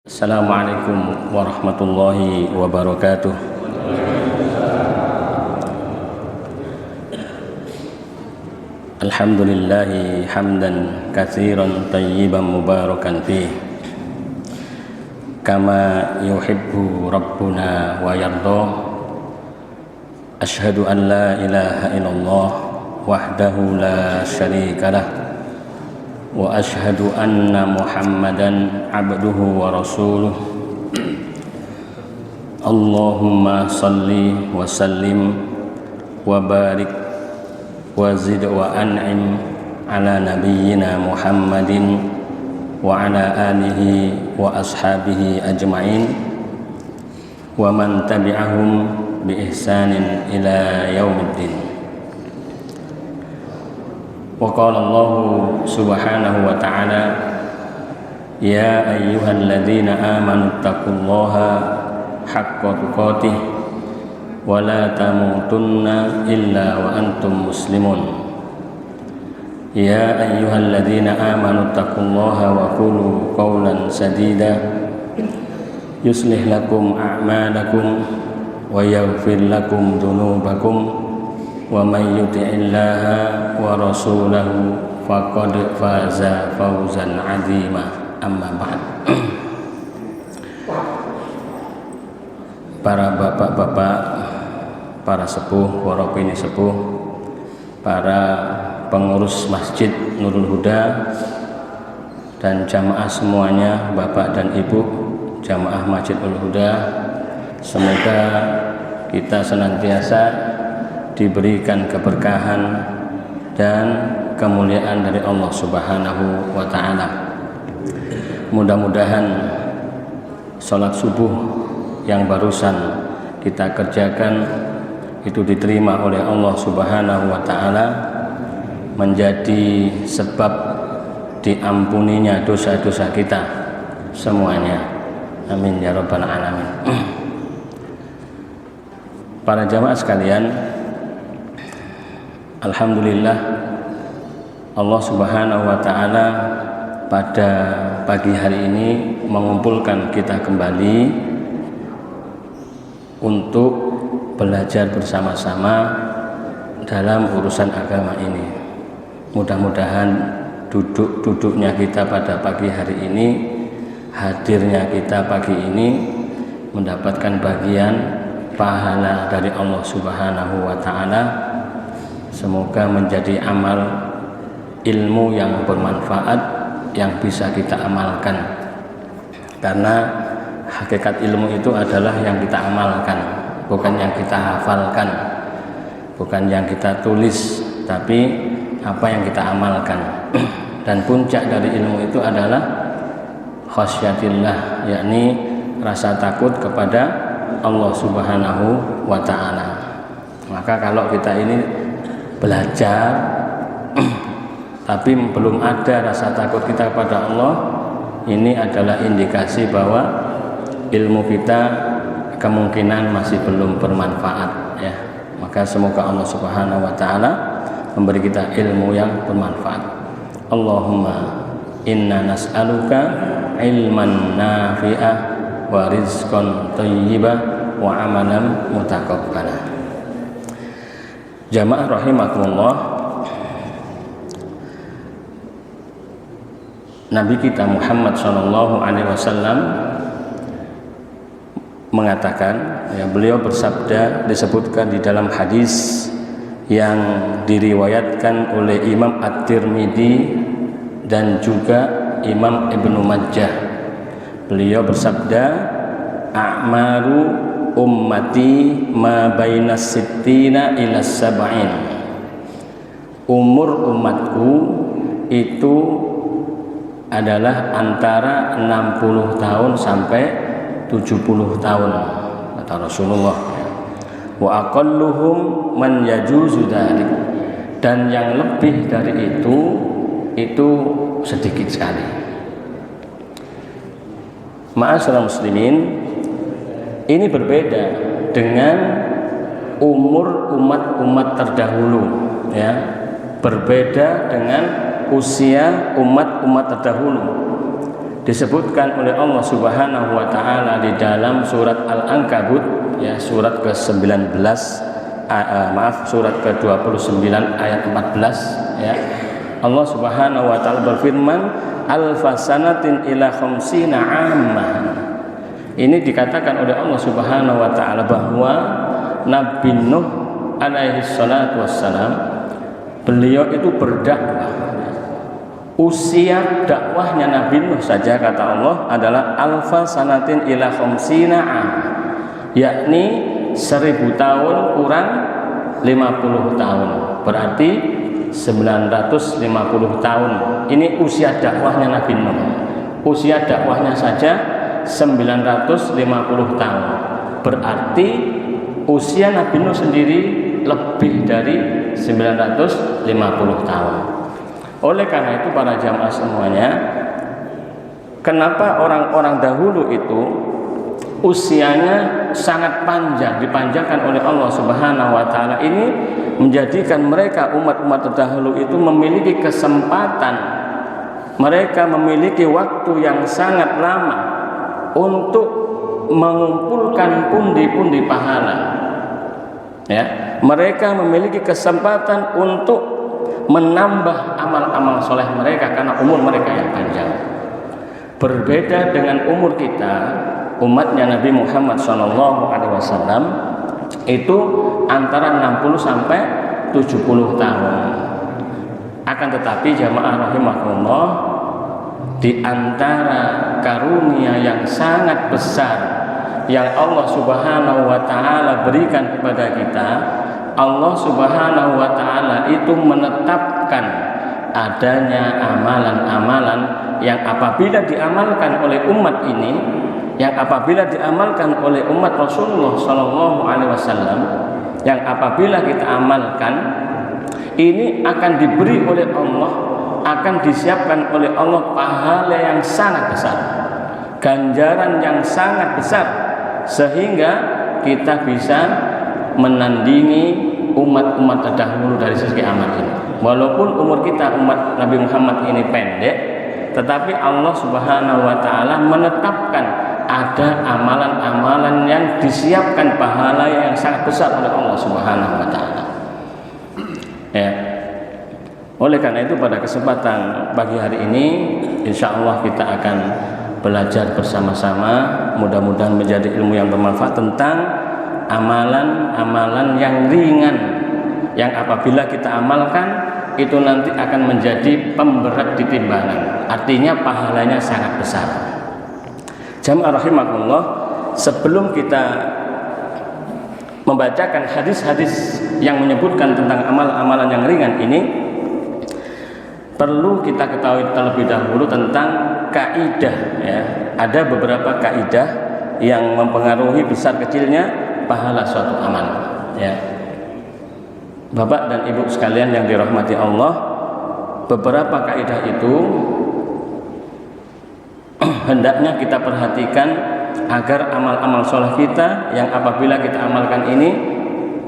Assalamualaikum warahmatullahi wabarakatuh. Alhamdulillahi hamdan katsiran tayyiban mubarakan fih kama yuhibbu rabbuna wa yarda. Asyhadu an la ilaha illallah wahdahu la syarikalah wa asyhadu anna Muhammadan abduhu wa rasuluh. Allahumma salli wa sallim wa barik wa zid wa an'im ala nabiyyina Muhammadin wa ala alihi wa ashabihi ajma'in wa man tabi'ahum bi ihsanin ila yaumiddin. Wa qala Allah subhanahu wa ta'ala, ya ayyuhalladzina amanu taqullaha haqqa tuqatih wa la tamutunna illa wa antum muslimun. Ya ayyuhalladzina amanu taqullaha wa qulu qawlan sadida yuslih lakum a'malakum wa yaghfir lakum dhunubakum wa may yuti'illaha wa rasulahu faqad faza fawzan 'azima. Amma ba'd. Para bapak-bapak, para sepuh, para pini sepuh, para pengurus Masjid Nurul Huda dan jamaah semuanya, bapak dan ibu jamaah Masjid Nurul Huda, semoga kita senantiasa diberikan keberkahan dan kemuliaan dari Allah Subhanahu wa ta'ala. Mudah-mudahan sholat subuh yang barusan kita kerjakan itu diterima oleh Allah Subhanahu wa ta'ala, menjadi sebab diampuninya dosa-dosa kita semuanya. Amin ya rabbal alamin. Para jamaah sekalian, alhamdulillah Allah Subhanahu wa ta'ala pada pagi hari ini mengumpulkan kita kembali untuk belajar bersama-sama dalam urusan agama ini. Mudah-mudahan duduknya kita pada pagi hari ini, hadirnya kita pagi ini mendapatkan bagian pahala dari Allah Subhanahu wa ta'ala. Semoga menjadi amal ilmu yang bermanfaat yang bisa kita amalkan, karena hakikat ilmu itu adalah yang kita amalkan, bukan yang kita hafalkan, bukan yang kita tulis, tapi apa yang kita amalkan. Dan puncak dari ilmu itu adalah khasyatillah, yakni rasa takut kepada Allah Subhanahu wa ta'ala. Maka kalau kita ini belajar tapi belum ada rasa takut kita kepada Allah, ini adalah indikasi bahwa ilmu kita kemungkinan masih belum bermanfaat, ya. Maka semoga Allah Subhanahu wa ta'ala memberi kita ilmu yang bermanfaat. Allahumma inna nas'aluka ilman nafi'ah wa rizqan thayyibah wa amalan mutaqabbalah. Jamaah rahimakumullah, Nabi kita Muhammad SAW mengatakan, ya, beliau bersabda, disebutkan di dalam hadis yang diriwayatkan oleh Imam At-Tirmidzi dan juga Imam Ibnu Majah. Beliau bersabda, a'maru ummati ma baina sittina ila sab'in. Umur umatku itu adalah antara 60 tahun sampai 70 tahun, kata Rasulullah. Wa aqalluhum man yajuzu dzalik, dan yang lebih dari itu sedikit sekali. Ma'asyiral muslimin, ini berbeda dengan umur umat-umat terdahulu, ya. Berbeda dengan usia umat-umat terdahulu. disebutkan oleh Allah Subhanahu wa taala di dalam surat Al-Ankabut ya, surat ke-19 surat ke-29 ayat 14 ya. Allah Subhanahu wa taala berfirman alfasanatin ila khamsina ammah. Ini dikatakan oleh Allah Subhanahu wa taala bahwa Nabi Nuh alaihi salatu wassalam, beliau itu berdakwah. Usia dakwahnya Nabi Nuh saja kata Allah adalah alfa sanatin ila khamsina am, yakni 1000 tahun kurang 50 tahun, berarti 950 tahun. Ini usia dakwahnya Nabi Nuh. Usia dakwahnya saja 950 tahun, berarti usia Nabi Nuh sendiri lebih dari 950 tahun. Oleh karena itu para jamaah semuanya, kenapa orang-orang dahulu itu usianya sangat panjang, dipanjangkan oleh Allah Subhanahu wa taala, ini menjadikan mereka umat-umat terdahulu itu memiliki kesempatan, mereka memiliki waktu yang sangat lama untuk mengumpulkan pundi-pundi pahala. Ya, mereka memiliki kesempatan untuk menambah amal-amal soleh mereka karena umur mereka yang panjang. Berbeda dengan umur kita, umatnya Nabi Muhammad SAW itu antara 60 sampai 70 tahun. Akan tetapi jamaah rahimakumullah, di antara karunia yang sangat besar yang Allah Subhanahu wa taala berikan kepada kita, Allah Subhanahu wa taala itu menetapkan adanya amalan-amalan yang apabila diamalkan oleh umat ini, yang apabila diamalkan oleh umat Rasulullah sallallahu alaihi wasallam, yang apabila kita amalkan ini akan diberi oleh Allah, akan disiapkan oleh Allah pahala yang sangat besar, ganjaran yang sangat besar, sehingga kita bisa menandingi umat-umat terdahulu dari segi amal ini. Walaupun umur kita umat Nabi Muhammad ini pendek, tetapi Allah Subhanahu wa taala menetapkan ada amalan-amalan yang disiapkan pahala yang sangat besar oleh Allah Subhanahu wa taala. Ya. Oleh karena itu pada kesempatan pagi hari ini insya Allah kita akan belajar bersama-sama, mudah-mudahan menjadi ilmu yang bermanfaat tentang amalan-amalan yang ringan, yang apabila kita amalkan itu nanti akan menjadi pemberat di timbangan, artinya pahalanya sangat besar. Jamaah rahimakumullah, sebelum kita membacakan hadis-hadis yang menyebutkan tentang amal-amalan yang ringan ini, perlu kita ketahui terlebih dahulu tentang kaidah ya. Ada beberapa kaidah yang mempengaruhi besar kecilnya pahala suatu amal ya. Bapak dan Ibu sekalian yang dirahmati Allah, beberapa kaidah itu hendaknya kita perhatikan agar amal-amal soleh kita yang apabila kita amalkan ini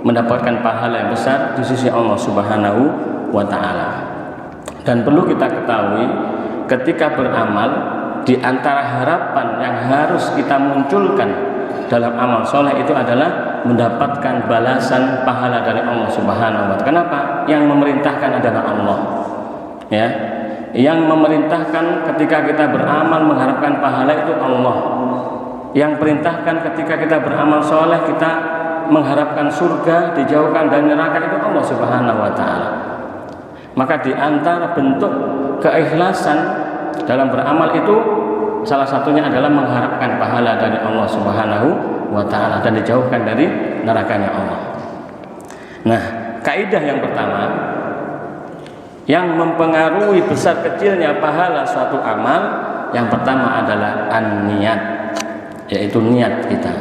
mendapatkan pahala yang besar di sisi Allah Subhanahu wa taala. Dan perlu kita ketahui, ketika beramal, di antara harapan yang harus kita munculkan dalam amal soleh itu adalah mendapatkan balasan pahala dari Allah Subhanahu wa taala. Kenapa? Yang memerintahkan adalah Allah. Ya. Yang memerintahkan ketika kita beramal mengharapkan pahala itu Allah. Yang perintahkan ketika kita beramal soleh kita mengharapkan surga, dijauhkan dari neraka itu Allah Subhanahu wa taala. Maka di antara bentuk keikhlasan dalam beramal itu salah satunya adalah mengharapkan pahala dari Allah Subhanahu wa taala dan dijauhkan dari nerakanya Allah. Nah, kaidah yang pertama yang mempengaruhi besar kecilnya pahala suatu amal, yang pertama adalah an-niyat, yaitu niat kita.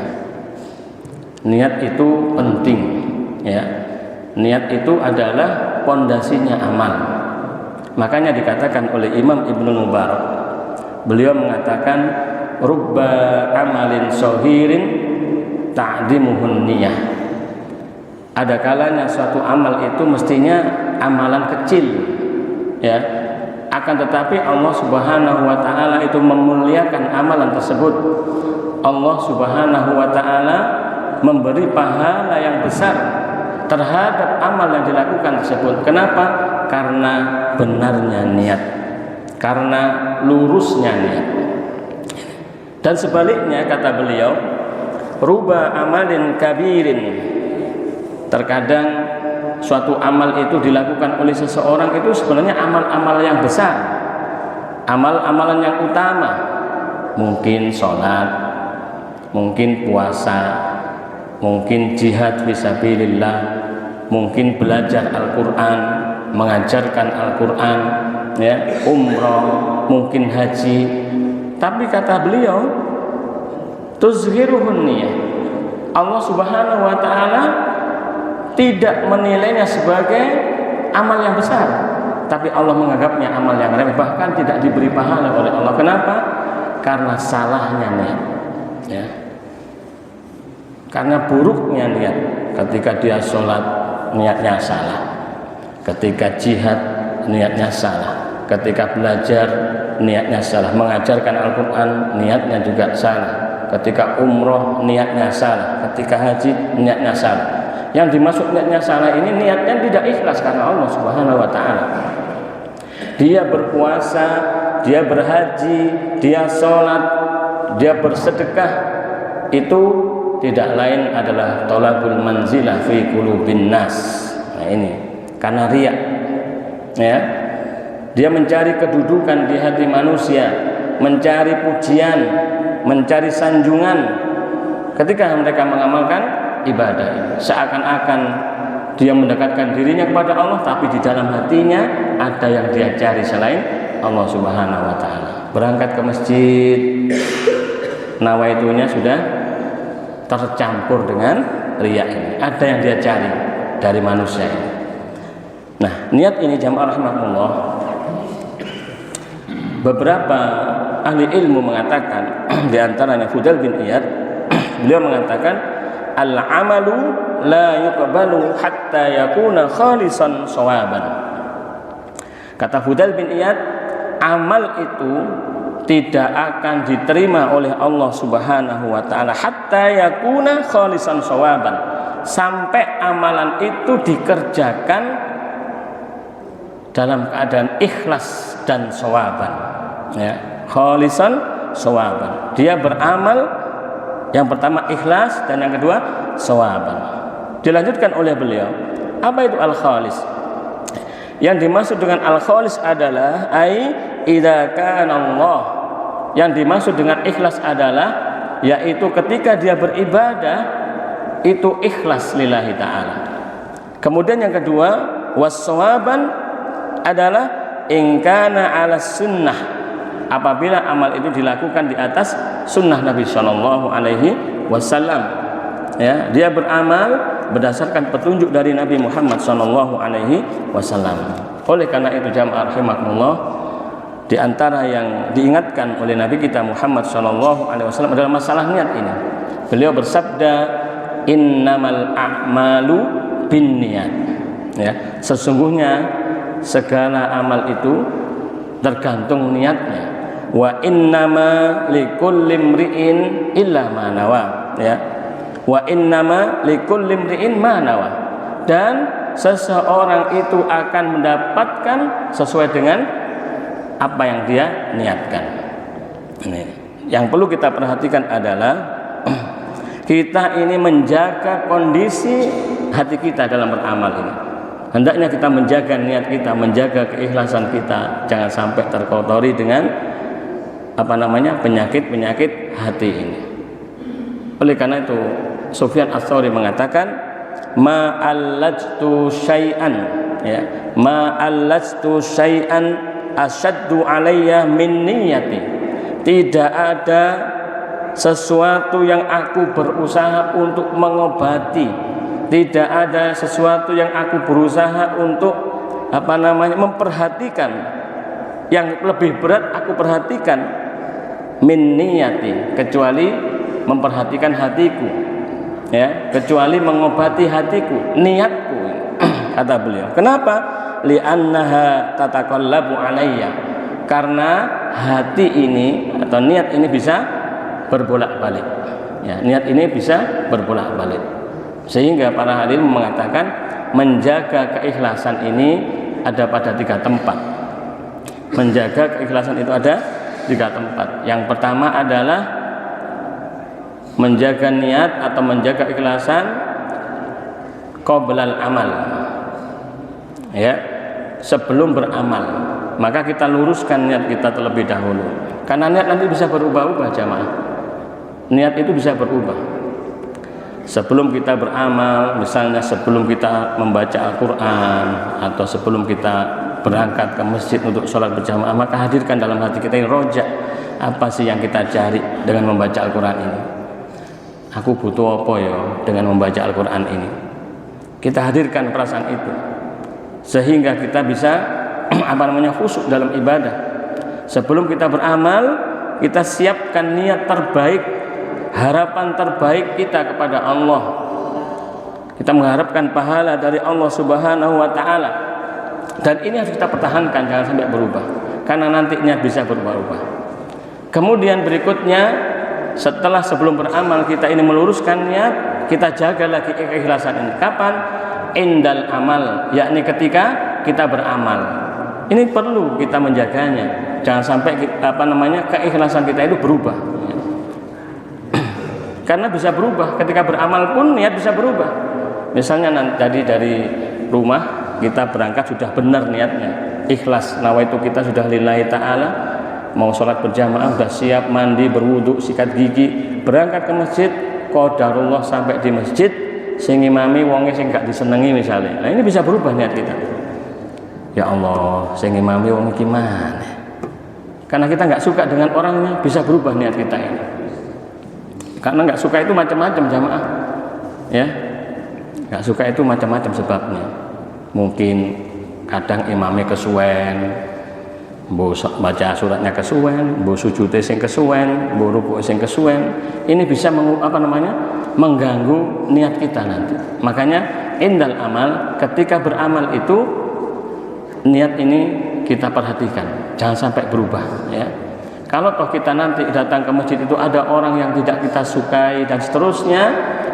Niat itu penting ya. Niat itu adalah pondasinya amal. Makanya dikatakan oleh Imam Ibnu Mubarak, beliau mengatakan rubba amalin sohirin ta'dimuhun niyah. Ada kalanya suatu amal itu mestinya amalan kecil ya, Akan tetapi Allah Subhanahu wa taala itu memuliakan amalan tersebut. Allah Subhanahu wa taala memberi pahala yang besar terhadap amal yang dilakukan tersebut. Kenapa? Karena benarnya niat, karena lurusnya niat. Dan sebaliknya kata beliau, ruba amalin kabirin, terkadang suatu amal itu dilakukan oleh seseorang itu sebenarnya amal-amal yang besar, amal-amalan yang utama, mungkin sholat, mungkin puasa, mungkin jihad fisabilillah, mungkin belajar Al-Quran, mengajarkan Al-Quran, ya, umroh, mungkin haji. Tapi kata beliau, tuzhiruhun niyah, Allah Subhanahu wa ta'ala tidak menilainya sebagai amal yang besar, tapi Allah menganggapnya amal yang remeh, bahkan tidak diberi pahala oleh Allah. Kenapa? Karena salahnya niat, ya. Karena buruknya niat. Ketika dia sholat, niatnya salah. Ketika jihad, niatnya salah. Ketika belajar, niatnya salah. Mengajarkan Al-Quran, niatnya juga salah. Ketika umroh, niatnya salah. Ketika haji, niatnya salah. Yang dimaksud niatnya salah ini, niatnya tidak ikhlas karena Allah Subhanahu wa ta'ala. Dia berpuasa, dia berhaji, dia sholat, dia bersedekah, itu tidak lain adalah tolabul manzilah fi qulubin nas. Nah ini karena riya, ya. Dia mencari kedudukan di hati manusia, mencari pujian, mencari sanjungan ketika mereka mengamalkan ibadah ini. Seakan-akan dia mendekatkan dirinya kepada Allah, tapi di dalam hatinya ada yang dia cari selain Allah Subhanahu wa ta'ala. Berangkat ke masjid, nawaitunya sudah tercampur dengan riya ini. Ada yang dia cari dari manusia ini. Nah, niat ini jamaah rahmatullah, beberapa ahli ilmu mengatakan, di antaranya Fudail bin Iyad, beliau mengatakan al-amalu la yuqbalu hatta yakuna khalisan shawaban. Kata Fudail bin Iyad, amal itu tidak akan diterima oleh Allah Subhanahu wa ta'ala hatta yakuna khalisan shawaban, sampai amalan itu dikerjakan dalam keadaan ikhlas dan shawaban, ya, khalisan shawaban. Dia beramal yang pertama ikhlas dan yang kedua shawaban. Dilanjutkan oleh beliau, apa itu al-khalis? Yang dimaksud dengan al-khalis adalah ai idza kana Allah. Yang dimaksud dengan ikhlas adalah yaitu ketika dia beribadah itu ikhlas lillahi ta'ala. Kemudian yang kedua was-shawaban adalah in kana 'ala sunnah, apabila amal itu dilakukan di atas sunnah Nabi Shallallahu Alaihi Wasallam, ya, dia beramal berdasarkan petunjuk dari Nabi Muhammad Shallallahu Alaihi Wasallam. Oleh karena itu jamaah rahimakumullah, di antara yang diingatkan oleh Nabi kita Muhammad Shallallahu Alaihi Wasallam adalah masalah niat ini. Beliau bersabda, innamal a'malu binniyat, ya, sesungguhnya segala amal itu tergantung niatnya. Wa innama likulli imri'in illa ma nawa, ya. Wa innama likulli imri'in ma nawa. Dan seseorang itu akan mendapatkan sesuai dengan apa yang dia niatkan. Ini yang perlu kita perhatikan adalah kita ini menjaga kondisi hati kita dalam beramal ini. Hendaknya kita menjaga niat kita, menjaga keikhlasan kita, jangan sampai terkotori dengan penyakit-penyakit hati ini. Oleh karena itu Sufyan Ats-Tsauri mengatakan ma'allajtu syai'an, ya, ma'allajtu syai'an asyaddu alayya min niyyati. Tidak ada sesuatu yang aku berusaha untuk mengobati, tidak ada sesuatu yang aku berusaha untuk memperhatikan, yang lebih berat aku perhatikan min niyati, kecuali memperhatikan hatiku, ya, kecuali mengobati hatiku, niatku, kata beliau. Kenapa? Li'annaha tataqallabu alayya, Karena hati ini atau niat ini bisa berbolak-balik. Ya, niat ini bisa berbolak-balik. Sehingga para hadirin mengatakan menjaga keikhlasan ini ada pada 3 tempat. Menjaga keikhlasan itu ada 3 tempat. Yang pertama adalah menjaga niat atau menjaga keikhlasan qoblal amal. Ya, sebelum beramal, maka kita luruskan niat kita terlebih dahulu. Karena niat nanti bisa berubah-ubah jamaah. Niat itu bisa berubah. Sebelum kita beramal, misalnya sebelum kita membaca Al-Quran atau sebelum kita berangkat ke masjid untuk sholat berjamaah, maka hadirkan dalam hati kita ini rojak, apa sih yang kita cari dengan membaca Al-Quran ini. Aku butuh apa ya dengan membaca Al-Quran ini. Kita hadirkan perasaan itu sehingga kita bisa khusyuk dalam ibadah. Sebelum kita beramal, kita siapkan niat terbaik, harapan terbaik kita kepada Allah. Kita mengharapkan pahala dari Allah Subhanahu wa taala. Dan ini harus kita pertahankan, jangan sampai berubah. Karena nanti niat bisa berubah-ubah. Kemudian berikutnya, setelah sebelum beramal kita ini meluruskan niat, kita jaga lagi keikhlasan ini. Kapan? Indal amal, yakni ketika kita beramal. Ini perlu kita menjaganya. Jangan sampai keikhlasan kita itu berubah. Karena bisa berubah, ketika beramal pun niat bisa berubah. Misalnya tadi dari rumah kita berangkat sudah benar niatnya, ikhlas, nawaitu kita sudah lillahi ta'ala, mau sholat berjamaah sudah siap, mandi, berwudu, sikat gigi, berangkat ke masjid, qadarullah sampai di masjid sing imami wonge sing gak disenengi misalnya. Nah, ini bisa berubah niat kita. Ya Allah, sing imami wong gimana? Karena kita nggak suka dengan orangnya, bisa berubah niat kita ini. Karena nggak suka itu macam-macam jamaah, ya, nggak suka itu macam-macam sebabnya. Mungkin kadang imamnya kesuwen, baca suratnya kesuwen, sujudnya sing kesuwen, ruku sing kesuwen. Ini bisa mengganggu niat kita nanti. Makanya indal amal, ketika beramal itu niat ini kita perhatikan, jangan sampai berubah, ya. Kalau toh kita nanti datang ke masjid itu ada orang yang tidak kita sukai dan seterusnya,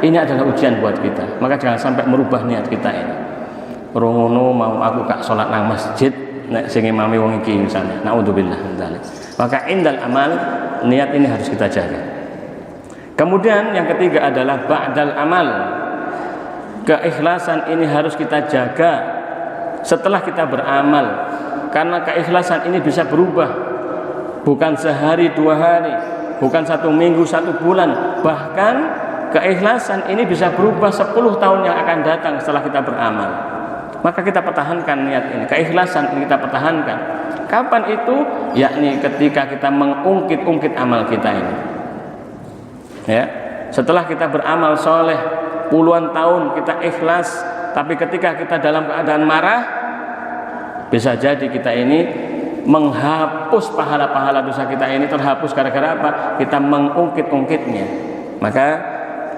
ini adalah ujian buat kita. Maka jangan sampai merubah niat kita ini. Rongono mau aku gak sholat nang masjid, nek sing imami wong iki misalnya. Naudzubillah min dzalik. Maka indal amal, niat ini harus kita jaga. Kemudian yang ketiga adalah ba'dal amal. Keikhlasan ini harus kita jaga setelah kita beramal. Karena keikhlasan ini bisa berubah. Bukan sehari 2 hari, bukan 1 minggu 1 bulan, bahkan keikhlasan ini bisa berubah 10 tahun yang akan datang setelah kita beramal. Maka kita pertahankan niat ini, keikhlasan ini kita pertahankan. Kapan itu? Yakni ketika kita mengungkit-ungkit amal kita ini, ya. Setelah kita beramal soleh puluhan tahun kita ikhlas, tapi ketika kita dalam keadaan marah, bisa jadi kita ini menghapus pahala-pahala dosa kita ini terhapus gara-gara apa? Kita mengungkit-ungkitnya. Maka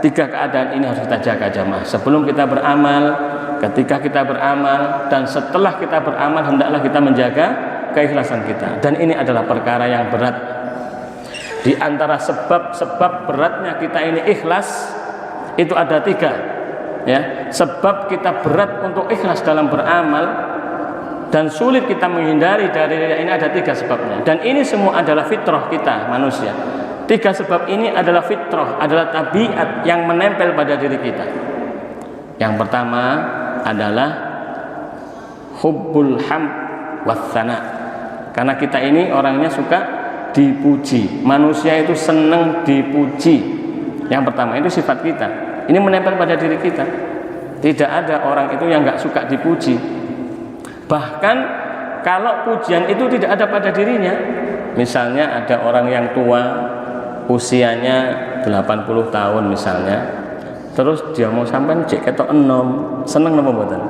3 keadaan ini harus kita jaga jamaah. Sebelum kita beramal, ketika kita beramal, dan setelah kita beramal hendaklah kita menjaga keikhlasan kita. Dan ini adalah perkara yang berat. Di antara sebab-sebab beratnya kita ini ikhlas itu ada 3. Ya, sebab kita berat untuk ikhlas dalam beramal dan sulit kita menghindari dari ini ada 3 sebabnya. Dan ini semua adalah fitrah kita manusia. 3 sebab ini adalah fitrah, adalah tabiat yang menempel pada diri kita. Yang pertama adalah hubbul hamd watsana. Karena kita ini orangnya suka dipuji. Manusia itu senang dipuji. Yang pertama itu sifat kita. Ini menempel pada diri kita. Tidak ada orang itu yang nggak suka dipuji. Bahkan kalau pujian itu tidak ada pada dirinya. Misalnya ada orang yang tua, usianya 80 tahun misalnya, terus dia mau sampai cek ketok enom, seneng napa mboten?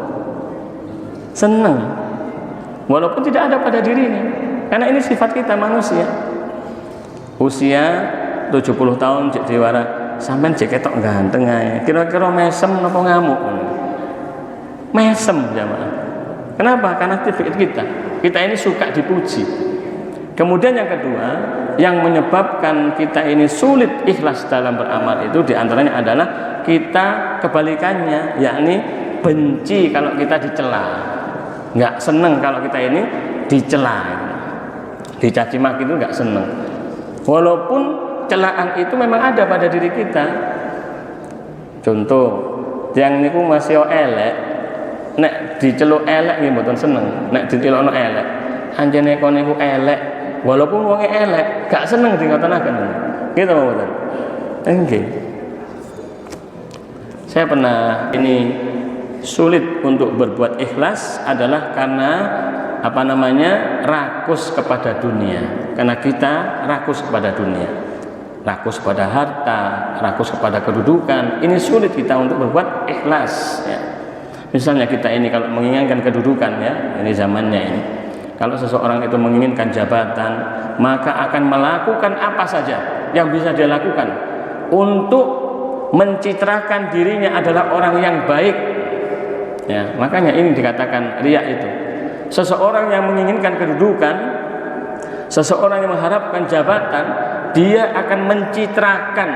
Seneng. Walaupun tidak ada pada dirinya. Karena ini sifat kita manusia. Usia 70 tahun cek diwara, sampai cek ketok ganteng ae. Kira-kira mesem napa ngamuk? Mesem jamaah. Kenapa? Karena sifat kita ini suka dipuji. Kemudian yang kedua, yang menyebabkan kita ini sulit ikhlas dalam beramal itu diantaranya adalah kita kebalikannya, yakni benci kalau kita dicela, nggak seneng kalau kita ini dicela, dicaci maki itu nggak seneng. Walaupun celaan itu memang ada pada diri kita. Contoh, yang niku masih elek, nek diceluk elek nggih mboten seneng, nek dicelukno elek, anjene kon niku elek. Walaupun wonge elek, gak seneng dingotonaken. Gitu mboten? Nggih. Saya pernah ini sulit untuk berbuat ikhlas adalah karena rakus kepada dunia. Karena kita rakus kepada dunia. Rakus kepada harta, rakus kepada kedudukan. Ini sulit kita untuk berbuat ikhlas ya. Misalnya kita ini kalau menginginkan kedudukan ya, ini zamannya ini. Kalau seseorang itu menginginkan jabatan, maka akan melakukan apa saja yang bisa dia lakukan untuk mencitrakan dirinya adalah orang yang baik. Ya, makanya ini dikatakan riya itu. Seseorang yang menginginkan kedudukan, seseorang yang mengharapkan jabatan, dia akan mencitrakan,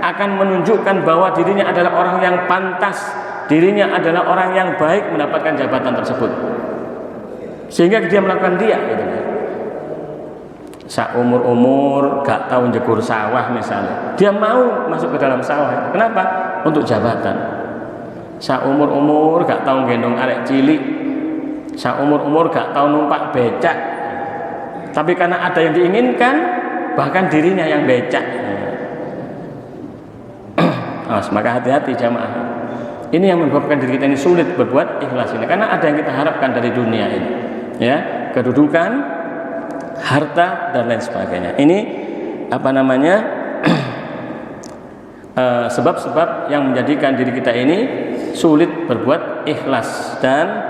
akan menunjukkan bahwa dirinya adalah orang yang pantas, dirinya adalah orang yang baik mendapatkan jabatan tersebut. Sehingga dia melakukan riya gitu. Saumur-umur gak tahu jegur sawah misalnya, dia mau masuk ke dalam sawah. Kenapa? Untuk jabatan. Saumur-umur gak tahu gendong arek cilik, saumur-umur gak tahu numpak becak, tapi karena ada yang diinginkan, bahkan dirinya yang becak. Maka hati-hati jamaah. Ini yang menyebabkan diri kita ini sulit berbuat ikhlas ini, karena ada yang kita harapkan dari dunia ini. Ya, kedudukan, harta dan lain sebagainya. Ini sebab-sebab yang menjadikan diri kita ini sulit berbuat ikhlas dan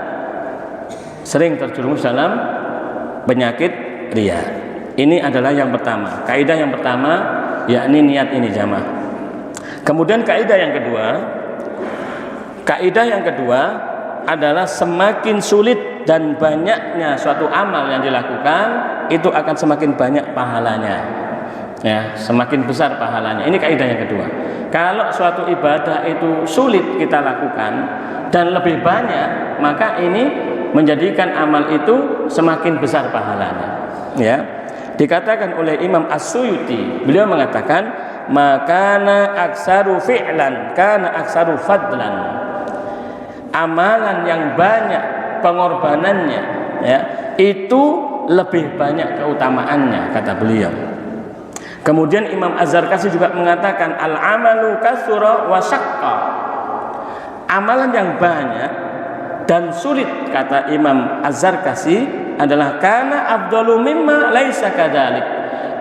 sering terjerumus dalam penyakit riya. Ini adalah yang pertama. Kaidah yang pertama yakni niat ini jamaah. Kemudian kaidah yang kedua adalah semakin sulit dan banyaknya suatu amal yang dilakukan, itu akan semakin banyak pahalanya. Ya, semakin besar pahalanya. Ini kaidah yang kedua. Kalau suatu ibadah itu sulit kita lakukan dan lebih banyak, maka ini menjadikan amal itu semakin besar pahalanya. Ya. Dikatakan oleh Imam As-Suyuti, beliau mengatakan, "Makana aksaru fi'lan kana aksaru fadlan." Amalan yang banyak pengorbanannya ya, itu lebih banyak keutamaannya, kata beliau. Kemudian Imam Az-Zarkashi juga mengatakan, al-amalu kasura wa syaqqa. Amalan yang banyak dan sulit, kata Imam Az-Zarkashi, adalah kana afdalu mimma laisa kadzalik.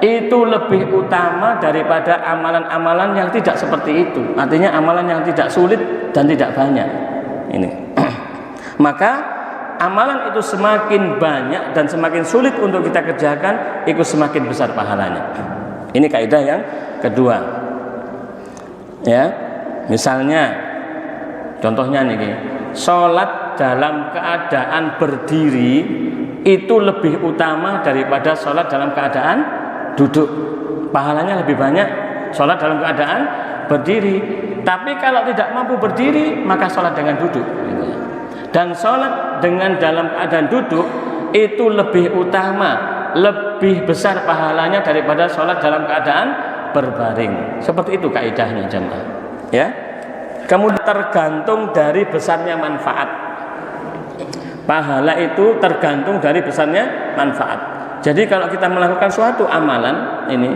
Itu lebih utama daripada amalan-amalan yang tidak seperti itu. Artinya amalan yang tidak sulit dan tidak banyak. Ini. Maka amalan itu semakin banyak dan semakin sulit untuk kita kerjakan, itu semakin besar pahalanya. Ini kaidah yang kedua. Ya, misalnya, contohnya nih, sholat dalam keadaan berdiri itu lebih utama daripada sholat dalam keadaan duduk. Pahalanya lebih banyak sholat dalam keadaan berdiri. Tapi kalau tidak mampu berdiri, maka sholat dengan duduk. Dan sholat dengan dalam keadaan duduk itu lebih utama, lebih besar pahalanya daripada sholat dalam keadaan berbaring. Seperti itu kaidahnya jemaah. Ya. Kemudian tergantung dari besarnya manfaat. Pahala itu tergantung dari besarnya manfaat. Jadi kalau kita melakukan suatu amalan ini,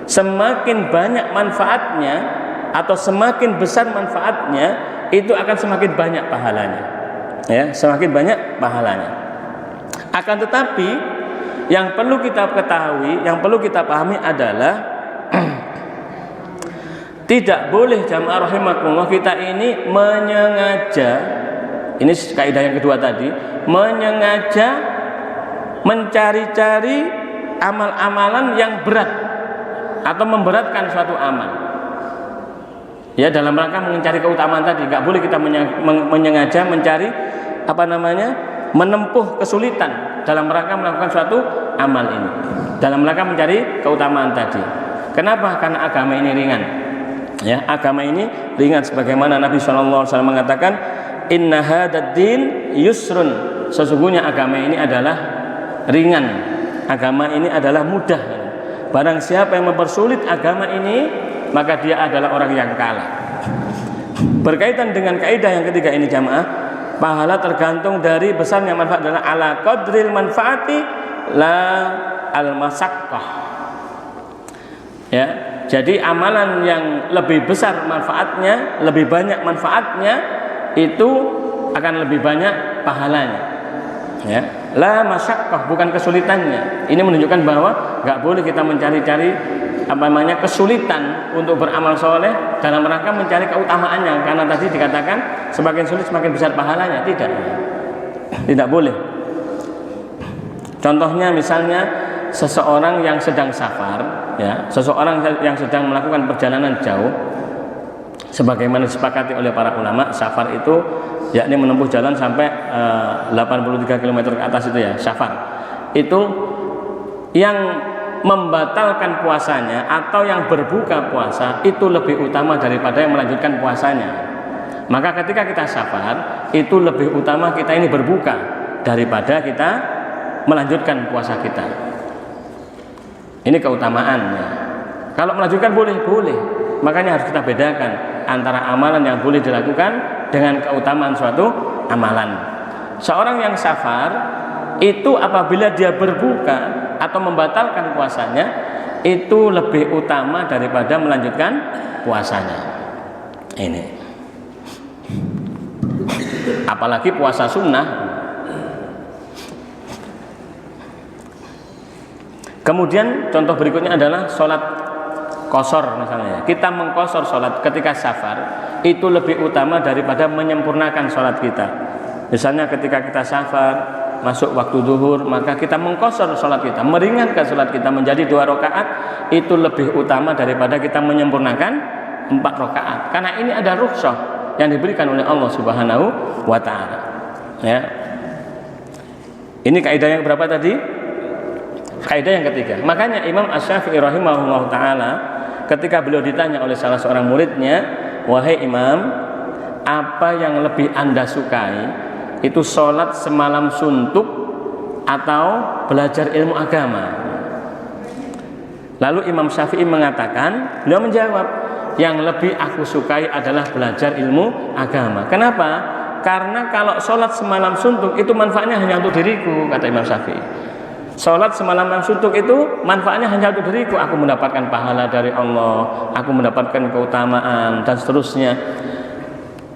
semakin banyak manfaatnya atau semakin besar manfaatnya, itu akan semakin banyak pahalanya. Ya, semakin banyak pahalanya. Akan tetapi yang perlu kita ketahui, yang perlu kita pahami adalah tidak boleh jamaah rahimakumullah kita ini menyengaja, ini kaidah yang kedua tadi, menyengaja mencari-cari amal-amalan yang berat atau memberatkan suatu amal. Ya, dalam rangka mencari keutamaan tadi, nggak boleh kita menyengaja mencari menempuh kesulitan dalam rangka melakukan suatu amal ini. dalam rangka mencari keutamaan tadi. Kenapa? Karena agama ini ringan. Ya, agama ini ringan sebagaimana Nabi SAW mengatakan, inna hadad din yusrun. Sesungguhnya agama ini adalah ringan. Agama ini adalah mudah. Barang siapa yang mempersulit agama ini, maka dia adalah orang yang kalah. Berkaitan dengan kaidah yang ketiga ini jamaah, pahala tergantung dari besarnya manfaat, adalah ala qadril manfaati la al-masaqqah. Ya, jadi amalan yang lebih besar manfaatnya, lebih banyak manfaatnya, itu akan lebih banyak pahalanya. Ya, la masyaqqah, bukan kesulitannya. Ini menunjukkan bahwa nggak boleh kita mencari-cari kesulitan untuk beramal soleh dalam rangka mencari keutamaannya, karena tadi dikatakan semakin sulit semakin besar pahalanya. Tidak boleh. Contohnya misalnya seseorang yang sedang safar, ya, seseorang yang sedang melakukan perjalanan jauh, sebagaimana disepakati oleh para ulama, safar itu yakni menempuh jalan sampai 83 km ke atas itu ya, safar. Itu yang membatalkan puasanya atau yang berbuka puasa itu lebih utama daripada yang melanjutkan puasanya. Maka ketika kita safar, itu lebih utama kita ini berbuka daripada kita melanjutkan puasa kita. Ini keutamaannya. Kalau melanjutkan boleh. Makanya harus kita bedakan antara amalan yang boleh dilakukan dengan keutamaan suatu amalan. Seorang yang safar itu apabila dia berbuka atau membatalkan puasanya, itu lebih utama daripada melanjutkan puasanya. Ini apalagi puasa sunnah. Kemudian contoh berikutnya adalah sholat qashar misalnya. Kita mengqashar sholat ketika safar itu lebih utama daripada menyempurnakan sholat kita. Misalnya ketika kita safar masuk waktu zuhur, maka kita mengqashar sholat kita, meringankan sholat kita menjadi 2 rakaat, itu lebih utama daripada kita menyempurnakan 4 rakaat. Karena ini ada rukhsah yang diberikan oleh Allah Subhanahu wa taala. Ya. Ini kaidah yang berapa tadi? Kaidah yang ketiga. Makanya Imam Asy-Syafi'i rahimahullah taala ketika beliau ditanya oleh salah seorang muridnya, "Wahai Imam, apa yang lebih Anda sukai? Itu sholat semalam suntuk atau belajar ilmu agama?" Lalu Imam Syafi'i mengatakan, beliau menjawab, yang lebih aku sukai adalah belajar ilmu agama. Kenapa? Karena kalau sholat semalam suntuk itu manfaatnya hanya untuk diriku, kata Imam Syafi'i. Sholat semalam suntuk itu manfaatnya hanya untuk diriku. Aku mendapatkan pahala dari Allah, aku mendapatkan keutamaan dan seterusnya.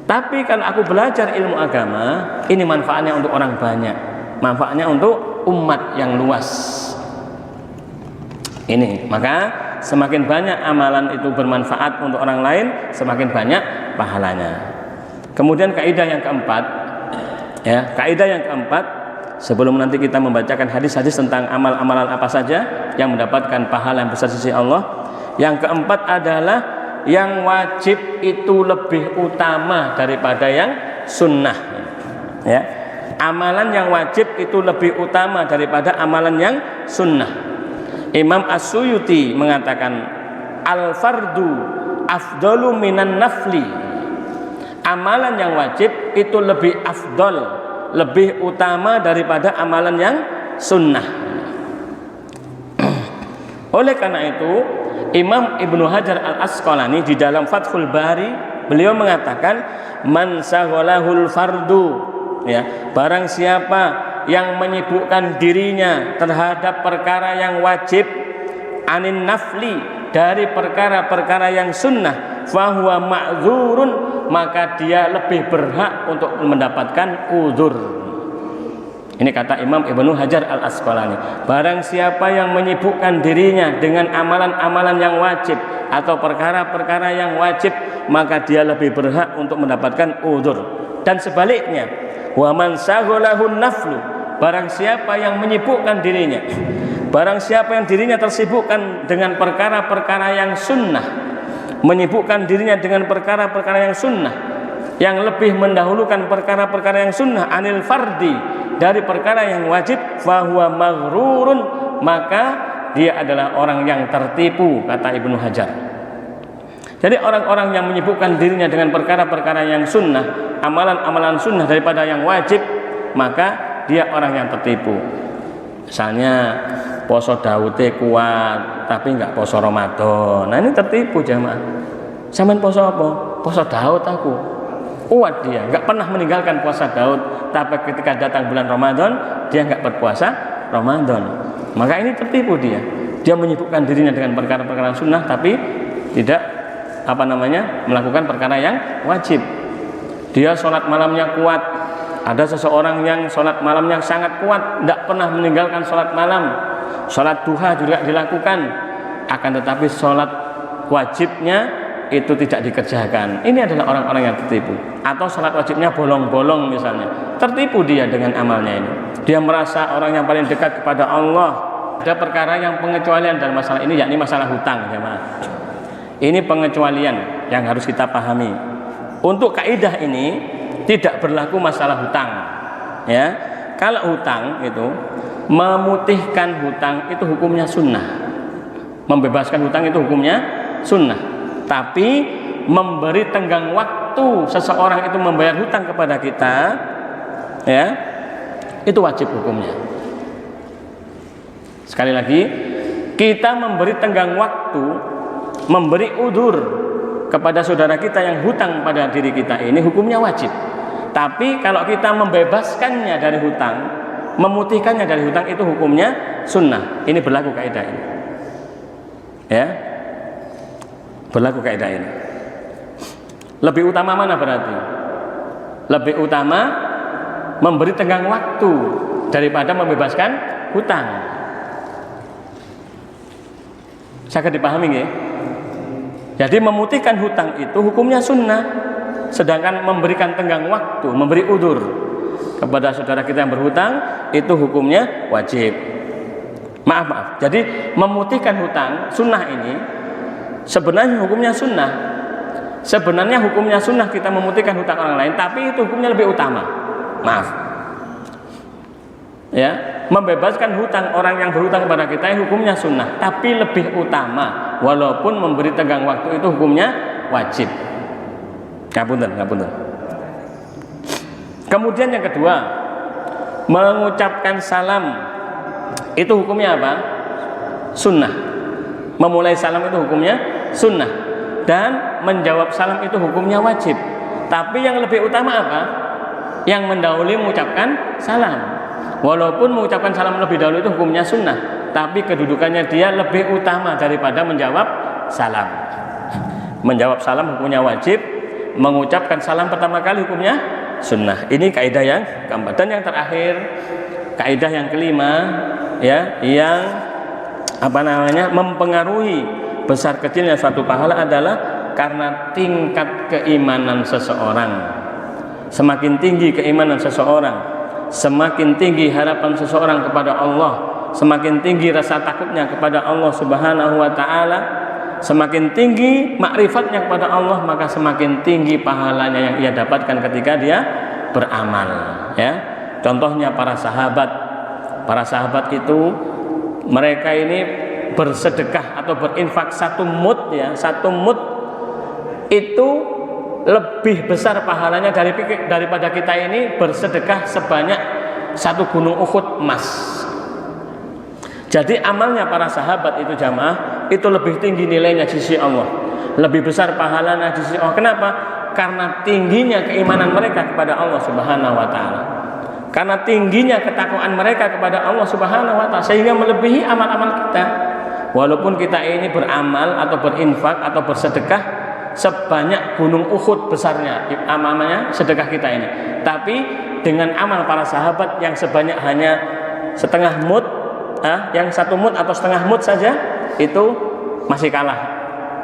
Tapi kalau aku belajar ilmu agama, ini manfaatnya untuk orang banyak, manfaatnya untuk umat yang luas. Ini, maka semakin banyak amalan itu bermanfaat untuk orang lain, semakin banyak pahalanya. Kemudian kaidah yang keempat, ya, kaidah yang keempat, sebelum nanti kita membacakan hadis-hadis tentang amal-amalan apa saja yang mendapatkan pahala yang besar di sisi Allah, yang keempat adalah yang wajib itu lebih utama daripada yang sunnah. Ya, amalan yang wajib itu lebih utama daripada amalan yang sunnah. Imam As-Suyuti mengatakan, al-fardu afdalu minan nafli. Amalan yang wajib itu lebih afdal, lebih utama daripada amalan yang sunnah. Oleh karena itu, Imam Ibnu Hajar Al-Asqalani di dalam Fathul Bari, beliau mengatakan, man saghalahul fardu, ya, barang siapa yang menyibukkan dirinya terhadap perkara yang wajib, anin nafli, dari perkara-perkara yang sunnah, fahuwa ma'dzurun, maka dia lebih berhak untuk mendapatkan uzur. Ini kata Imam Ibnu Hajar Al-Asqalani. Barang siapa yang menyibukkan dirinya dengan amalan-amalan yang wajib atau perkara-perkara yang wajib, maka dia lebih berhak untuk mendapatkan uzur. Dan sebaliknya, wa man saghulahun naflu, barang siapa yang menyibukkan dirinya, barang siapa yang dirinya tersibukkan dengan perkara-perkara yang sunnah, menyibukkan dirinya dengan perkara-perkara yang sunnah, yang lebih mendahulukan perkara-perkara yang sunnah anil fardi, dari perkara yang wajib, fahuwa maghrurun, maka dia adalah orang yang tertipu, kata Ibnu Hajar. Jadi orang-orang yang menyibukkan dirinya dengan perkara-perkara yang sunnah, amalan-amalan sunnah daripada yang wajib, maka dia orang yang tertipu. Misalnya poso Daud kuat tapi nggak poso Ramadan. Nah, ini tertipu jamaah. Sampean poso apa? Poso Daud aku. Kuat dia, nggak pernah meninggalkan puasa Daud, tapi ketika datang bulan Ramadan dia nggak berpuasa Ramadan. Maka ini tertipu dia. Dia menyibukkan dirinya dengan perkara-perkara sunnah tapi tidak melakukan perkara yang wajib. Dia sholat malamnya kuat. Ada seseorang yang sholat malamnya sangat kuat, tidak pernah meninggalkan sholat malam. Sholat duha juga dilakukan, akan tetapi sholat wajibnya itu tidak dikerjakan. Ini adalah orang-orang yang tertipu. Atau sholat wajibnya bolong-bolong misalnya, tertipu dia dengan amalnya ini. Dia merasa orang yang paling dekat kepada Allah. Ada perkara yang pengecualian dalam masalah ini, yakni masalah hutang, jemaah. Ini pengecualian yang harus kita pahami. Untuk kaidah ini tidak berlaku masalah hutang. Ya, kalau hutang itu memutihkan hutang itu hukumnya sunnah. Membebaskan hutang itu hukumnya sunnah. Tapi memberi tenggang waktu seseorang itu membayar hutang kepada kita, ya, itu wajib hukumnya. Sekali lagi, kita memberi tenggang waktu, memberi udzur kepada saudara kita yang hutang pada diri kita ini hukumnya wajib. Tapi kalau kita membebaskannya dari hutang, memutihkannya dari hutang itu hukumnya sunnah. Ini berlaku kaidah ini. Ya. Berlaku kaidah ini. Lebih utama mana berarti? Lebih utama memberi tenggang waktu daripada membebaskan hutang. Saya dipahami nggih? Jadi memutihkan hutang itu hukumnya sunnah, sedangkan memberikan tenggang waktu, memberi udzur kepada saudara kita yang berhutang itu hukumnya wajib. Maaf. Jadi memutihkan hutang sunnah ini sebenarnya hukumnya sunnah. Sebenarnya hukumnya sunnah kita memutihkan hutang orang lain, tapi itu hukumnya lebih utama. Maaf. Ya, membebaskan hutang orang yang berhutang kepada kita hukumnya sunnah, tapi lebih utama. Walaupun memberi tenggang waktu itu hukumnya wajib. Ngapunten. Kemudian yang kedua, mengucapkan salam itu hukumnya apa? Sunnah. Memulai salam itu hukumnya sunnah, dan menjawab salam itu hukumnya wajib. Tapi yang lebih utama apa? Yang mendahului mengucapkan salam. Walaupun mengucapkan salam lebih dahulu itu hukumnya sunnah, tapi kedudukannya dia lebih utama daripada menjawab salam. Menjawab salam hukumnya wajib, mengucapkan salam pertama kali hukumnya sunnah. Ini kaidah yang keempat. Dan yang terakhir, kaidah yang kelima, ya, yang mempengaruhi besar kecilnya suatu pahala adalah karena tingkat keimanan seseorang. Semakin tinggi keimanan seseorang, semakin tinggi harapan seseorang kepada Allah, semakin tinggi rasa takutnya kepada Allah Subhanahu wa taala, semakin tinggi makrifatnya kepada Allah, maka semakin tinggi pahalanya yang ia dapatkan ketika dia beramal, ya. Contohnya para sahabat itu mereka ini bersedekah atau berinfak satu mud itu lebih besar pahalanya daripada kita ini bersedekah sebanyak satu gunung Uhud emas. Jadi amalnya para sahabat itu jamaah itu lebih tinggi nilainya di sisi Allah, lebih besar pahalanya di sisi Allah. Kenapa? Karena tingginya keimanan mereka kepada Allah Subhanahu wa taala. Karena tingginya ketakwaan mereka kepada Allah Subhanahu wa taala sehingga melebihi amal-amal kita. Walaupun kita ini beramal atau berinfak atau bersedekah sebanyak gunung Uhud besarnya amalnya sedekah kita ini, tapi dengan amal para sahabat yang sebanyak hanya setengah mud, yang satu mud atau setengah mud saja, itu masih kalah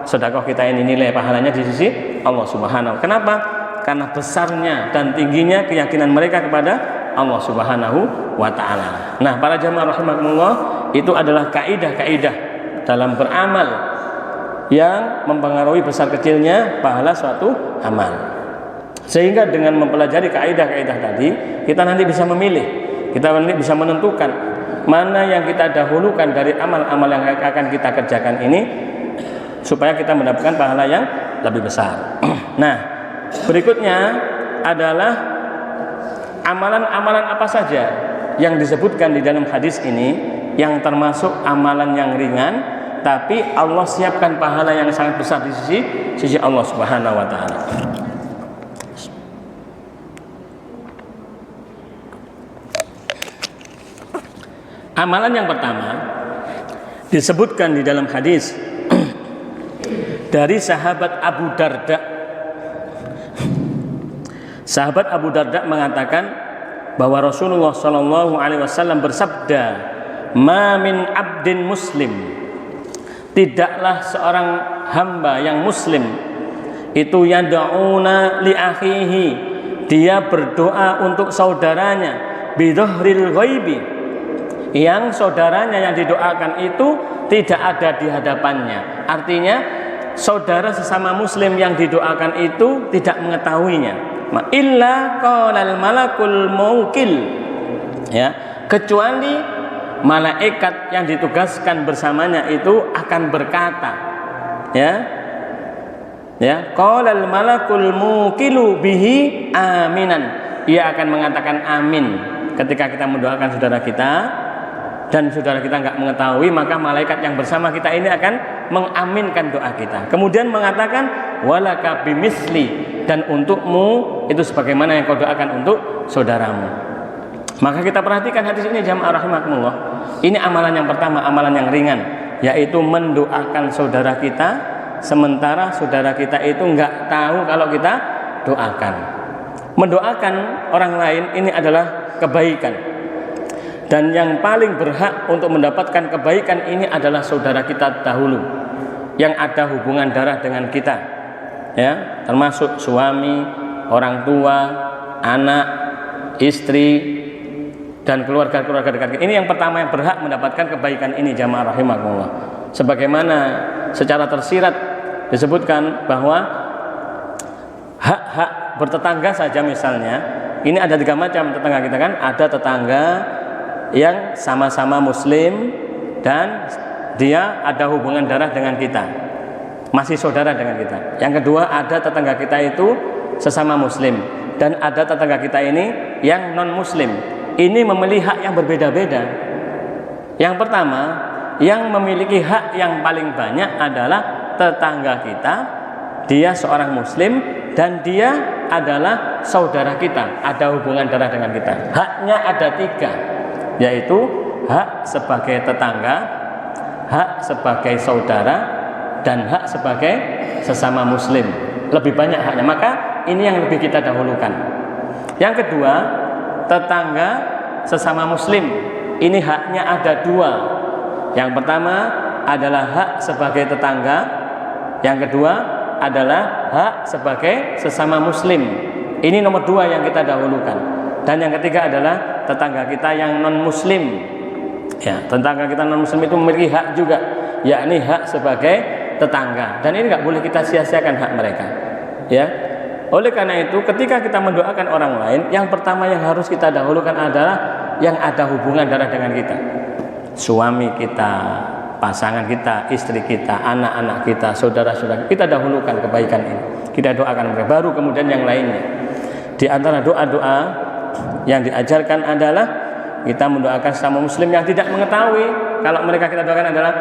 sedekah kita ini nilai pahalanya di sisi Allah Subhanahu. Kenapa? Karena besarnya dan tingginya keyakinan mereka kepada Allah Subhanahu wa taala. Nah, para jamaah rahimakumullah, itu adalah kaidah-kaidah dalam beramal yang mempengaruhi besar kecilnya pahala suatu amal. Sehingga dengan mempelajari kaidah-kaidah tadi, kita nanti bisa memilih, kita nanti bisa menentukan mana yang kita dahulukan dari amal-amal yang akan kita kerjakan ini supaya kita mendapatkan pahala yang lebih besar. Nah, berikutnya adalah amalan-amalan apa saja yang disebutkan di dalam hadis ini yang termasuk amalan yang ringan tapi Allah siapkan pahala yang sangat besar di sisi Allah Subhanahu wa taala. Amalan yang pertama disebutkan di dalam hadis dari sahabat Abu Darda. Sahabat Abu Darda mengatakan bahwa Rasulullah Shallallahu Alaihi Wasallam bersabda, "Ma min abdin muslim, tidaklah seorang hamba yang muslim itu yad'una li akhihi, dia berdoa untuk saudaranya bidhahril ghaibi, yang saudaranya yang didoakan itu tidak ada di hadapannya." Artinya saudara sesama muslim yang didoakan itu tidak mengetahuinya. Illa qalal malakul mawkil, ya, kecuali malaikat yang ditugaskan bersamanya itu akan berkata, ya, qalal malakul mukilu bihi aminan, ia akan mengatakan amin ketika kita mendoakan saudara kita dan saudara kita nggak mengetahui, maka malaikat yang bersama kita ini akan mengaminkan doa kita, kemudian mengatakan walaka bimisli, dan untukmu itu sebagaimana yang kau doakan untuk saudaramu. Maka kita perhatikan hadis ini jamaah rahimakumullah. Ini amalan yang pertama, amalan yang ringan, yaitu mendoakan saudara kita sementara saudara kita itu nggak tahu kalau kita doakan. Mendoakan orang lain ini adalah kebaikan, dan yang paling berhak untuk mendapatkan kebaikan ini adalah saudara kita dahulu yang ada hubungan darah dengan kita, ya, termasuk suami, orang tua, anak, istri, dan keluarga-keluarga dekat. Ini yang pertama yang berhak mendapatkan kebaikan ini jamaah rahimakumullah. Sebagaimana secara tersirat disebutkan bahwa hak-hak bertetangga saja misalnya, ini ada 3 macam tetangga kita kan. Ada tetangga yang sama-sama muslim dan dia ada hubungan darah dengan kita, masih saudara dengan kita. Yang kedua, ada tetangga kita itu sesama muslim, dan ada tetangga kita ini yang non muslim. Ini memiliki hak yang berbeda-beda. Yang pertama, yang memiliki hak yang paling banyak adalah tetangga kita. Dia seorang muslim dan dia adalah saudara kita, ada hubungan darah dengan kita. Haknya ada 3, yaitu hak sebagai tetangga, hak sebagai saudara, dan hak sebagai sesama muslim. Lebih banyak haknya, maka ini yang lebih kita dahulukan. Yang kedua, tetangga sesama muslim, ini haknya ada 2. Yang pertama adalah hak sebagai tetangga, yang kedua adalah hak sebagai sesama muslim. Ini nomor 2 yang kita dahulukan. Dan yang ketiga adalah tetangga kita yang non muslim. Ya, tetangga kita non muslim itu memiliki hak juga, yakni hak sebagai tetangga, dan ini nggak boleh kita sia-siakan hak mereka, ya. Oleh karena itu, ketika kita mendoakan orang lain, yang pertama yang harus kita dahulukan adalah yang ada hubungan darah dengan kita, suami kita, pasangan kita, istri kita, anak-anak kita, saudara-saudara kita, dahulukan kebaikan ini, kita doakan mereka, baru kemudian yang lainnya. Di antara doa-doa yang diajarkan adalah kita mendoakan sesama muslim yang tidak mengetahui kalau mereka kita doakan adalah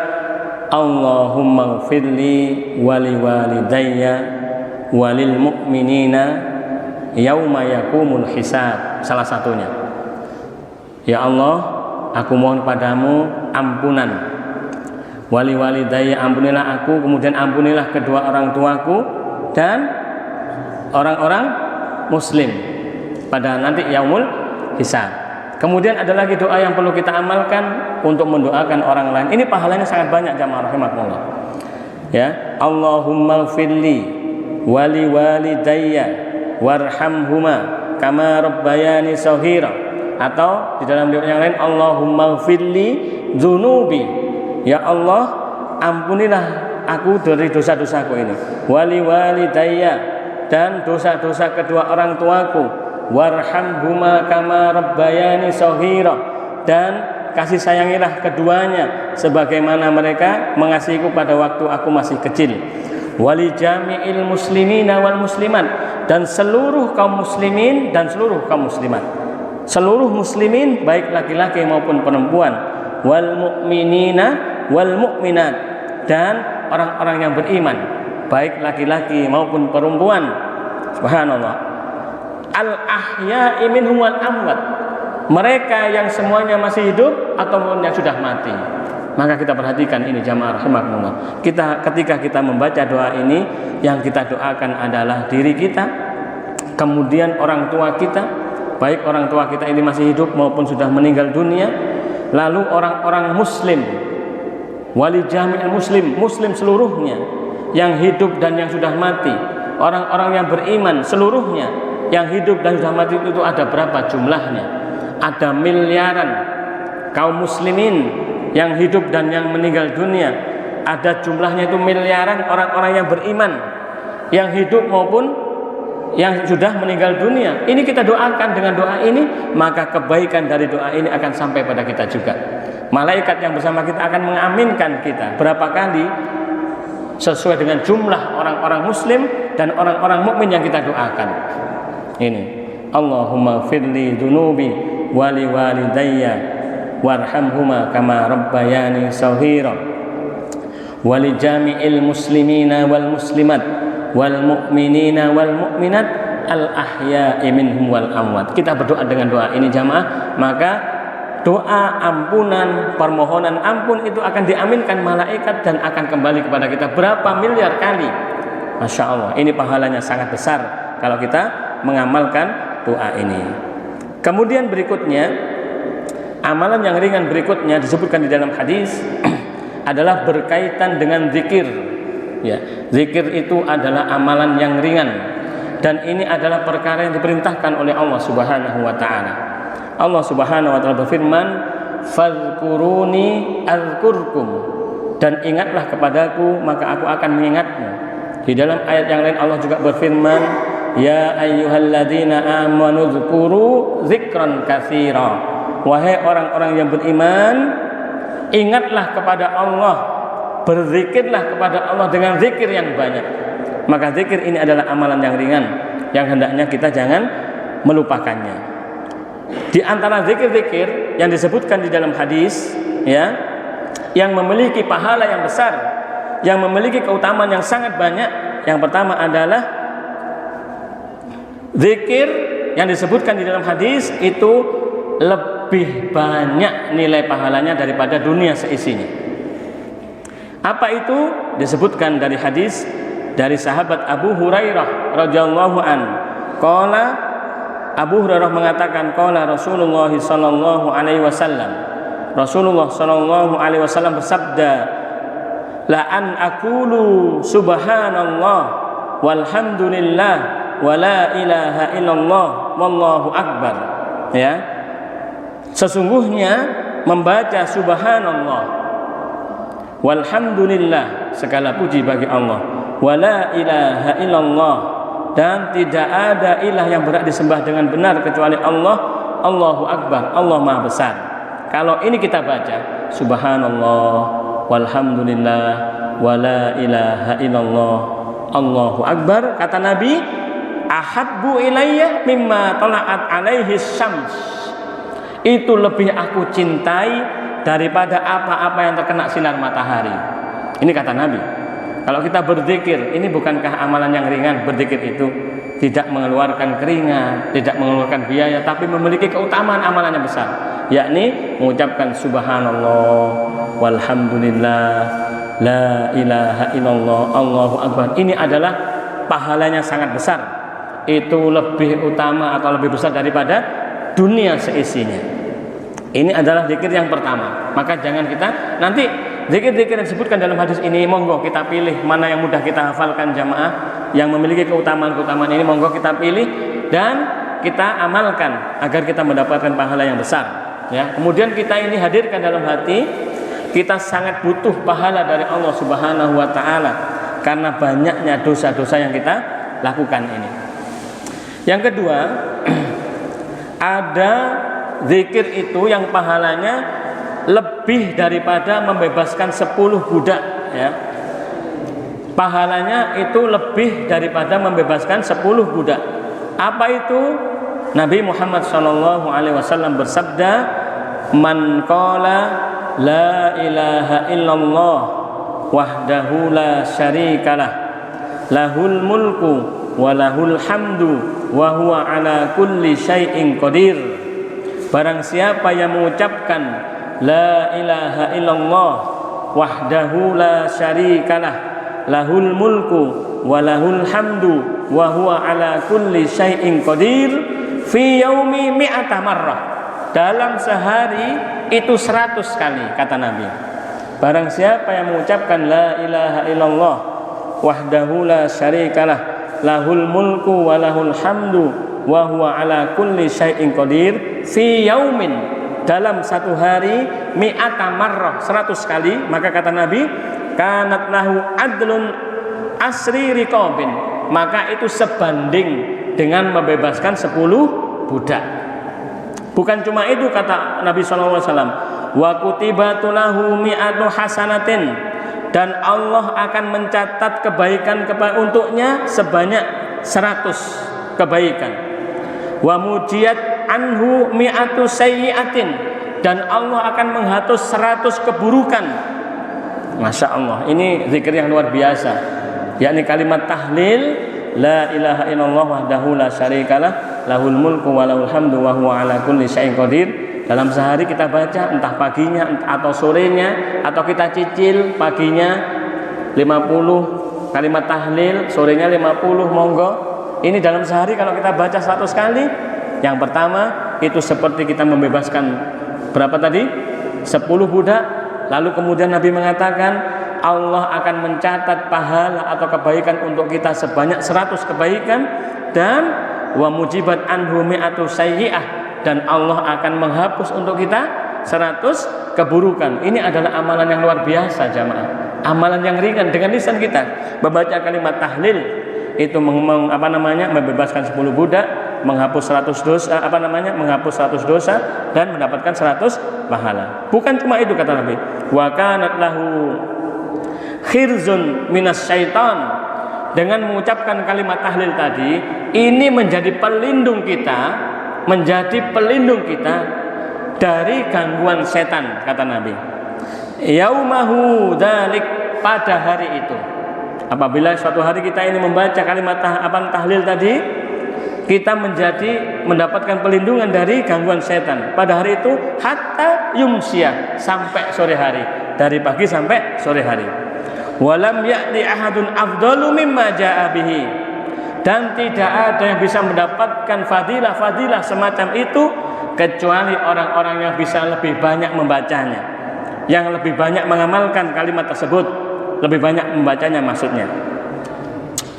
Allahumma gfirli wali walidayya walil mu'minina yauma yakumul hisab. Salah satunya, ya Allah, aku mohon padamu ampunan, wali walidayya, ampunilah aku, kemudian ampunilah kedua orang tuaku dan orang-orang muslim pada nanti yaumul hisab. Kemudian ada lagi doa yang perlu kita amalkan untuk mendoakan orang lain. Ini pahalanya sangat banyak jamaah rahimakumullah. Ya, Allahumma gfirli wali walidayya warhamhuma kama rabbayani shaghira. Atau di dalam doa yang lain, Allahumma gfirli dzunubi. Ya Allah, ampunilah aku dari dosa-dosaku ini. Wali walidayya, dan dosa-dosa kedua orang tuaku. Warhamhuma kama rabbayani shaghira, dan kasih sayangilah keduanya sebagaimana mereka mengasihiku pada waktu aku masih kecil. Wali jami'il muslimina wal muslimat, dan seluruh kaum muslimin dan seluruh kaum muslimat. Seluruh muslimin baik laki-laki maupun perempuan, wal mu'minina wal mu'minat, dan orang-orang yang beriman baik laki-laki maupun perempuan. Subhanallah. Al ahya'i minhum wal amwat, mereka yang semuanya masih hidup ataupun yang sudah mati. Maka kita perhatikan ini jamaah rahimakumullah. Ketika kita membaca doa ini, yang kita doakan adalah diri kita, kemudian orang tua kita, baik orang tua kita ini masih hidup maupun sudah meninggal dunia, lalu orang-orang muslim, wali jami'il muslim seluruhnya, yang hidup dan yang sudah mati, orang-orang yang beriman seluruhnya, yang hidup dan sudah mati itu ada berapa jumlahnya? Ada miliaran kaum muslimin yang hidup dan yang meninggal dunia, ada jumlahnya itu miliaran orang-orang yang beriman, yang hidup maupun yang sudah meninggal dunia. Ini kita doakan dengan doa ini, maka kebaikan dari doa ini akan sampai pada kita juga. Malaikat yang bersama kita akan mengaminkan kita berapa kali sesuai dengan jumlah orang-orang muslim dan orang-orang mukmin yang kita doakan. Ini Allahumma firli dunubi wali walidayya warhamhuma kama rabbayani shaghira wali jami'il muslimina wal muslimat wal mu'minina wal mu'minat al ahya'i minhum wal amwat. Kita berdoa dengan doa ini jamaah, maka doa ampunan, permohonan ampun itu akan diaminkan malaikat dan akan kembali kepada kita berapa miliar kali. Masya Allah, ini pahalanya sangat besar kalau kita mengamalkan doa ini. Kemudian berikutnya, amalan yang ringan berikutnya disebutkan di dalam hadis adalah berkaitan dengan zikir. Ya, zikir itu adalah amalan yang ringan, dan ini adalah perkara yang diperintahkan oleh Allah Subhanahu wa taala. Allah Subhanahu wa taala berfirman, "Fadhkuruni azkurkum," dan ingatlah kepadaku maka aku akan mengingatmu. Di dalam ayat yang lain Allah juga berfirman, "Ya ayyuhalladzina amanu dzkuru dzikran katsira." Wahai orang-orang yang beriman, ingatlah kepada Allah, berzikirlah kepada Allah dengan zikir yang banyak. Maka zikir ini adalah amalan yang ringan, yang hendaknya kita jangan melupakannya. Di antara zikir-zikir yang disebutkan di dalam hadis, ya, yang memiliki pahala yang besar, yang memiliki keutamaan yang sangat banyak, yang pertama adalah zikir yang disebutkan di dalam hadis itu lebih banyak nilai pahalanya daripada dunia seisinya. Apa itu? Disebutkan dari hadis dari sahabat Abu Hurairah radhiyallahu an. Qala, Abu Hurairah mengatakan, qala Rasulullah sallallahu alaihi wasallam. Rasulullah sallallahu alaihi wasallam bersabda, la an aqulu subhanallah walhamdulillah wa la ilaha illallah wallahu akbar. Ya. Sesungguhnya membaca subhanallah walhamdulillah, segala puji bagi Allah, wala ilaha illallah, dan tidak ada ilah yang berhak disembah dengan benar kecuali Allah, Allahu akbar, Allah maha besar. Kalau ini kita baca subhanallah walhamdulillah wala ilaha illallah, Allahu akbar, kata Nabi, ahabbu ilayya mimma tala'at alaihi syams, itu lebih aku cintai daripada apa-apa yang terkena sinar matahari. Ini kata Nabi. Kalau kita berzikir, ini bukankah amalan yang ringan? Berzikir itu tidak mengeluarkan keringat, tidak mengeluarkan biaya, tapi memiliki keutamaan amalan yang besar, yakni mengucapkan subhanallah walhamdulillah la ilaha illallah Allahu akbar. Ini adalah pahalanya sangat besar. Itu lebih utama atau lebih besar daripada dunia seisinya. Ini adalah zikir yang pertama. Maka jangan kita nanti zikir-zikir yang disebutkan dalam hadis ini, monggo kita pilih mana yang mudah kita hafalkan jamaah, yang memiliki keutamaan-keutamaan ini monggo kita pilih dan kita amalkan agar kita mendapatkan pahala yang besar. Ya, kemudian kita ini hadirkan dalam hati, kita sangat butuh pahala dari Allah Subhanahu wa taala karena banyaknya dosa-dosa yang kita lakukan ini. Yang kedua, ada zikir itu yang pahalanya lebih daripada membebaskan 10 budak, ya. Pahalanya itu lebih daripada membebaskan 10 budak. Apa itu? Nabi Muhammad SAW bersabda, "Man qala la ilaha illallah wahdahu la syarikalah, lahul mulku wa lahul hamdu wa huwa ala kulli syai'in qadir." Barang siapa yang mengucapkan la ilaha illallah wahdahu la syarikalah, lahul mulku wa lahul hamdu wa huwa ala kulli syai'in qadir, fi yaumi mi'ata marrah, dalam sehari itu 100 kali, kata Nabi. Barang siapa yang mengucapkan la ilaha illallah wahdahu la syarikalah, lahul mulku wa lahul hamdu wa huwa ala kulli syai'in qadir, fi yaumin, dalam satu hari, mi'ata marrah, 100 kali, maka kata Nabi, kanat lahu adlun asri riqabin, maka itu sebanding dengan membebaskan 10 budak. Bukan cuma itu, kata Nabi SAW, wa kutibatu lahu mi'atu hasanatin, dan Allah akan mencatat kebaikan untuknya sebanyak 100 kebaikan. Wa mujiyat anhu mi'atu sayyi'atin, dan Allah akan menghapus 100 keburukan. Masya Allah, ini zikir yang luar biasa, yakni kalimat tahlil la ilaha illallah wahdahu la syarikalah, lahul mulku wa lahul hamdu wa huwa ala kulli syai'in qadir. Dalam sehari kita baca, entah paginya atau sorenya, atau kita cicil, paginya 50 kalimat tahlil, sorenya 50, monggo. Ini dalam sehari kalau kita baca 100 kali, yang pertama itu seperti kita membebaskan berapa tadi? 10 budak. Lalu kemudian Nabi mengatakan Allah akan mencatat pahala atau kebaikan untuk kita sebanyak 100 kebaikan, dan wa mujibat anhu mi'atu sayyi'ah, dan Allah akan menghapus untuk kita 100 keburukan. Ini adalah amalan yang luar biasa, jamaah. Amalan yang ringan dengan lisan kita. Membaca kalimat tahlil itu membebaskan 10 budak, menghapus 100 dosa, menghapus 100 dosa dan mendapatkan 100 pahala. Bukan cuma itu, kata Nabi, wa kanat lahu khirzun minas syaitan, dengan mengucapkan kalimat tahlil tadi, ini menjadi pelindung kita dari gangguan setan, kata Nabi. Yaumahu dzalik, pada hari itu, apabila suatu hari kita ini membaca kalimat tahlil tadi, kita mendapatkan pelindungan dari gangguan setan pada hari itu, hatta yumsiyah, sampai sore hari, dari pagi sampai sore hari. Walam ya'ti ahadun afdalu mimma ja'a bihi, dan tidak ada yang bisa mendapatkan fadilah semacam itu kecuali orang-orang yang bisa lebih banyak membacanya, yang lebih banyak mengamalkan kalimat tersebut, lebih banyak membacanya maksudnya.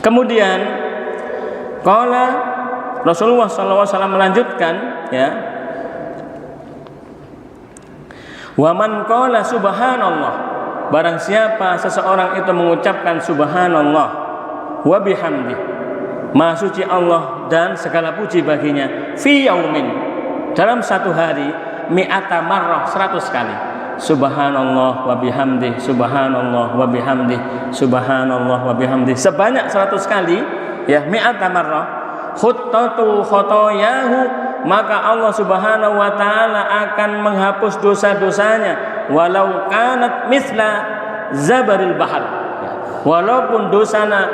Kemudian qala Rasulullah SAW melanjutkan, ya, wa man qala subhanallah, barang siapa seseorang itu mengucapkan subhanallah wa bihamdi, maha suci Allah dan segala puji baginya, fi yaumin, dalam satu hari, mi'ata marrah, 100 kali, subhanallah wa bihamdi, subhanallah wa bihamdi, subhanallah wa bihamdi, sebanyak 100 kali, ya, mi'ata marrah, khuttatu khotoyahu, maka Allah Subhanahu wa ta'ala akan menghapus dosa-dosanya, walau kanat misla zabaril bahar, walaupun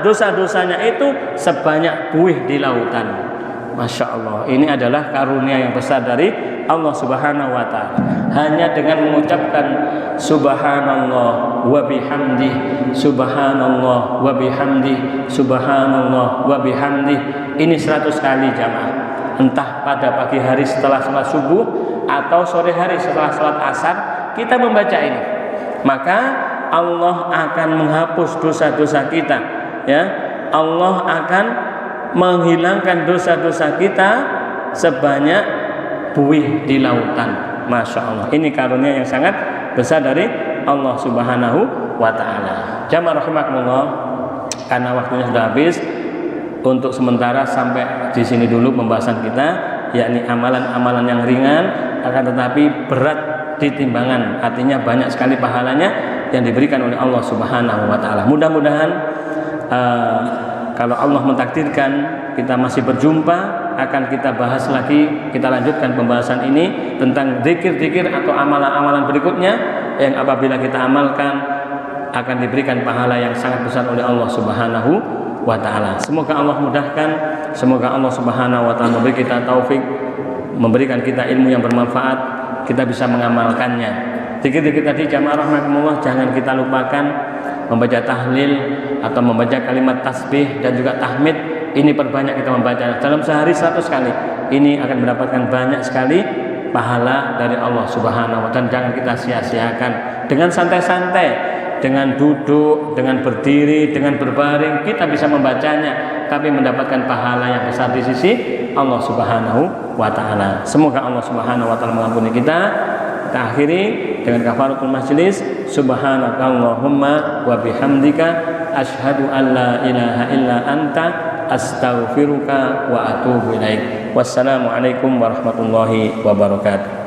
dosa-dosanya itu sebanyak buih di lautan. Masya Allah, ini adalah karunia yang besar dari Allah Subhanahu wa ta'ala. Hanya dengan mengucapkan subhanallah wa bihamdi, subhanallah wa bihamdi, subhanallah wa bihamdi, ini 100 kali, jamaah. Entah pada pagi hari setelah sholat subuh atau sore hari setelah sholat asar, kita membaca ini, maka Allah akan menghapus dosa-dosa kita, ya. Allah akan menghilangkan dosa-dosa kita sebanyak buih di lautan. Masya Allah, ini karunia yang sangat besar dari Allah Subhanahu wa ta'ala. Jamaah rahimakumullah, karena waktunya sudah habis, untuk sementara sampai di sini dulu pembahasan kita, yakni amalan-amalan yang ringan akan tetapi berat di timbangan, artinya banyak sekali pahalanya yang diberikan oleh Allah Subhanahu wa taala. Mudah-mudahan kalau Allah mentakdirkan kita masih berjumpa, akan kita bahas lagi, kita lanjutkan pembahasan ini tentang zikir-zikir atau amalan-amalan berikutnya yang apabila kita amalkan akan diberikan pahala yang sangat besar oleh Allah Subhanahu wa taala. Semoga Allah mudahkan, semoga Allah Subhanahu wa taala memberi kita taufik, memberikan kita ilmu yang bermanfaat, kita bisa mengamalkannya. Zikir-zikir tadi jamaah rahimakumullah, jangan kita lupakan membaca tahlil atau membaca kalimat tasbih dan juga tahmid. Ini perbanyak kita membaca dalam sehari 100 kali. Ini akan mendapatkan banyak sekali pahala dari Allah Subhanahu wa taala. Jangan kita sia-siakan. Dengan santai-santai, dengan duduk, dengan berdiri, dengan berbaring, kita bisa membacanya, tapi mendapatkan pahala yang besar di sisi Allah Subhanahu wa taala. Semoga Allah Subhanahu wa taala mengampuni kita. Kita akhiri dengan kafaratul majlis. Subhanakallahumma wa bihamdika asyhadu an la ilaha illa anta astaghfiruka wa atubu ilaik. Wassalamualaikum warahmatullahi wabarakatuh.